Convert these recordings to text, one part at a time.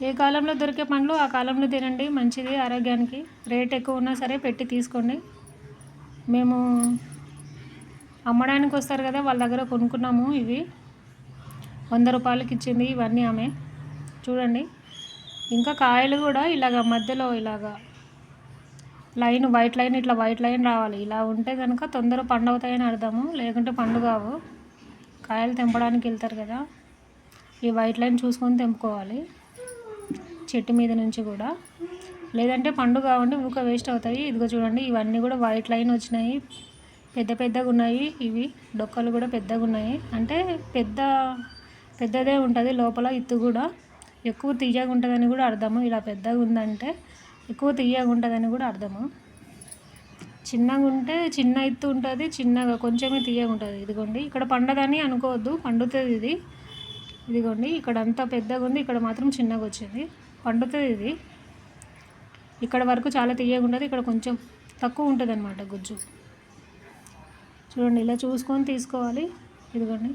ఏ కాలంలో దొరికే పండ్లు ఆ కాలంలో తినండి, మంచిది ఆరోగ్యానికి. రేట్ ఎక్కువ ఉన్నా సరే పెట్టి తీసుకోండి. మేము అమ్మడానికి వస్తారు కదా, వాళ్ళ దగ్గర కొనుక్కున్నాము. ఇవి 100 రూపాయలకి ఇచ్చింది ఇవన్నీ ఆమె. చూడండి, ఇంకా కాయలు కూడా ఇలాగ మధ్యలో ఇలాగ లైన్, వైట్ లైన్, ఇట్లా వైట్ లైన్ రావాలి. ఇలా ఉంటే కనుక తొందర పండు అవుతాయని అర్థము, లేకుంటే పండు కావు. కాయలు తెంపడానికి వెళ్తారు కదా, ఈ వైట్ లైన్ చూసుకొని తెంపుకోవాలి చెట్టు మీద నుంచి కూడా, లేదంటే పండు కావండి ఊక వేస్ట్ అవుతాయి. ఇదిగో చూడండి, ఇవన్నీ కూడా వైట్ లైన్ వచ్చినాయి, పెద్ద పెద్దగా ఉన్నాయి. ఇవి డొక్కలు కూడా పెద్దగా ఉన్నాయి, అంటే పెద్దదే ఉంటుంది లోపల. ఇత్తు కూడా ఎక్కువ తీయగా ఉంటుందని కూడా అర్థము. ఇలా పెద్దగా ఉందంటే ఎక్కువ తీయగా ఉంటుందని కూడా అర్థము. చిన్నగా ఉంటే చిన్న ఇత్తు ఉంటుంది, చిన్నగా కొంచెమే తీయగా ఉంటుంది. ఇదిగోండి, ఇక్కడ పండదని అనుకోవద్దు, పండుతుంది ఇది. ఇదిగోండి, ఇక్కడ అంతా పెద్దగా ఉంది, ఇక్కడ మాత్రం చిన్నగా వచ్చింది. పండుతుంది ఇది. ఇక్కడ వరకు చాలా తీయగా ఉంటుంది, ఇక్కడ కొంచెం తక్కువ ఉంటుంది అన్నమాట గుజ్జు. చూడండి, ఇలా చూసుకొని తీసుకోవాలి. ఇదిగోండి,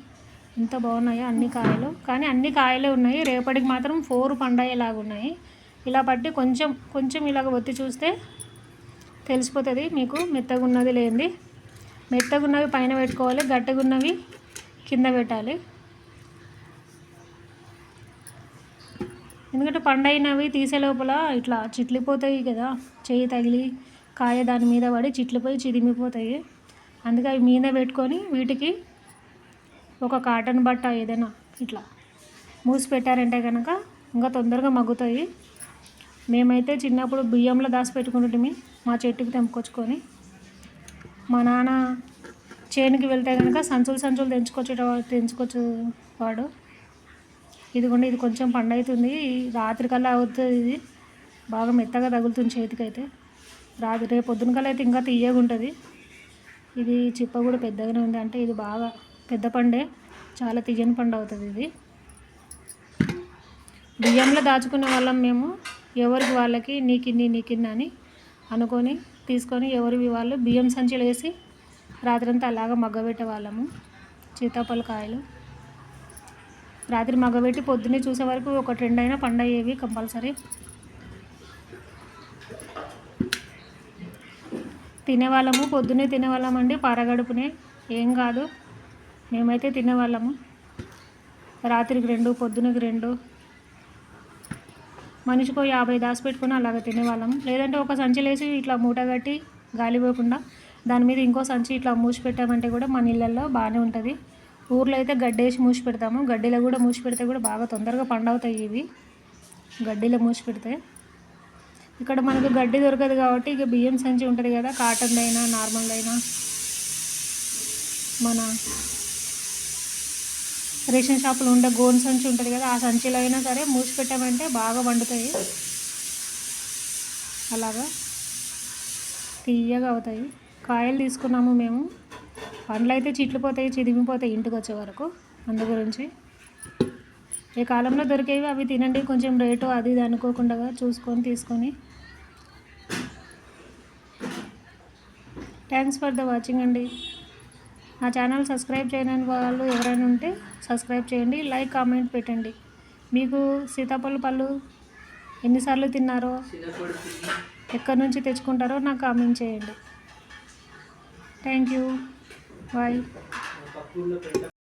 ఎంత బాగున్నాయో అన్ని కాయలు. కానీ అన్ని కాయలే ఉన్నాయి, రేపటికి మాత్రం 4 పండయ్యేలాగా ఉన్నాయి. ఇలా పట్టి కొంచెం ఇలాగ ఒత్తి చూస్తే తెలిసిపోతుంది మీకు మెత్తగా ఉన్నది లేనిది. మెత్తగా ఉన్నవి పైన పెట్టుకోవాలి, గట్టిగా ఉన్నవి కింద పెట్టాలి. ఎందుకంటే పండైనవి తీసే లోపల ఇట్లా చిట్లిపోతాయి కదా, చేయి తగిలి కాయ దాని మీద పడి చిట్లిపోయి చిరిమిపోతాయి. అందుకే అవి మీద పెట్టుకొని వీటికి ఒక కాటన్ బట్ట ఏదైనా ఇట్లా మూసి పెట్టారంటే కనుక ఇంకా తొందరగా మగ్గుతాయి. మేమైతే చిన్నప్పుడు బియ్యంలో దాచి పెట్టుకుంటుంటే మా చెట్టుకి తెంపుకొచ్చుకొని, మా నాన్న చేనుకి వెళ్తే కనుక సంచులు తెంచుకొచ్చేవాడు. ఇదిగోండి, ఇది కొంచెం పండు అవుతుంది, రాత్రికల్లా అవుతుంది. ఇది బాగా మెత్తగా తగులుతుంది చేతికి అయితే. రేపు పొద్దునకల్లా అయితే ఇంకా తీయగా ఉంటుంది. ఇది చిప్ప కూడా పెద్దగానే ఉంది, అంటే ఇది బాగా పెద్ద పండే, చాలా తీయని పండు అవుతుంది ఇది. బియ్యంలో దాచుకునే వాళ్ళం మేము, ఎవరికి వాళ్ళకి నీకిన్ని అని అనుకొని తీసుకొని ఎవరివి వాళ్ళు బియ్యం సంచులు వేసి రాత్రంతా అలాగా మగ్గబెట్టే వాళ్ళము. సీతాఫల కాయలు రాత్రి మగ్గబెట్టి పొద్దున్నే చూసే వరకు ఒక 2 అయినా పండయ్యేవి కంపల్సరీ. తినేవాళ్ళము, పొద్దున్నే తినేవాళ్ళమండి, పరగడుపునే, ఏం కాదు. మేమైతే తినేవాళ్ళము. రాత్రికి 2, పొద్దునకి 2, మనిషికో 50 దాచి పెట్టుకొని అలాగ తినేవాళ్ళం. లేదంటే ఒక సంచిలేసి ఇట్లా మూట కట్టి గాలి పోకుండా దాని మీద ఇంకో సంచి ఇట్లా మూసి పెట్టామంటే కూడా మన ఇళ్ళల్లో బాగానే ఉంటుంది. ఊర్లో అయితే గడ్డేసి మూసి పెడతాము, గడ్డిలో కూడా మూసి పెడితే కూడా బాగా తొందరగా పండవుతాయి ఇవి, గడ్డిలో మూసి పెడితే. ఇక్కడ మనకు గడ్డి దొరకదు కాబట్టి ఇక బియ్యం సంచి ఉంటుంది కదా, కాటన్ అయినా నార్మల్ అయినా మన రేషన్ షాపులో ఉండే గోను సంచి ఉంటుంది కదా, ఆ సంచిలో అయినా సరే మూసి పెట్టామంటే బాగా వండుతాయి, అలాగా తీయగా అవుతాయి. కాయలు తీసుకున్నాము మేము, పండ్లు అయితే చిట్లిపోతాయి, చిదిమిపోతాయి ఇంటికి వచ్చే వరకు. అందు గురించి ఏ కాలంలో దొరికేవి అవి తినండి, కొంచెం రేటు అది ఇది అనుకోకుండా చూసుకొని తీసుకొని. థ్యాంక్స్ ఫర్ ద వాచింగ్ అండి. నా ఛానల్ సబ్స్క్రైబ్ చేయని వాళ్ళు ఎవరైనా ఉంటే సబ్స్క్రైబ్ చేయండి, లైక్ కామెంట్ పెట్టండి. మీకు సీతాఫల పళ్ళు ఎన్నిసార్లు తిన్నారో, ఎక్కడి నుంచి తెచ్చుకుంటారో నాకు కామెంట్ చేయండి. Thank you, bye.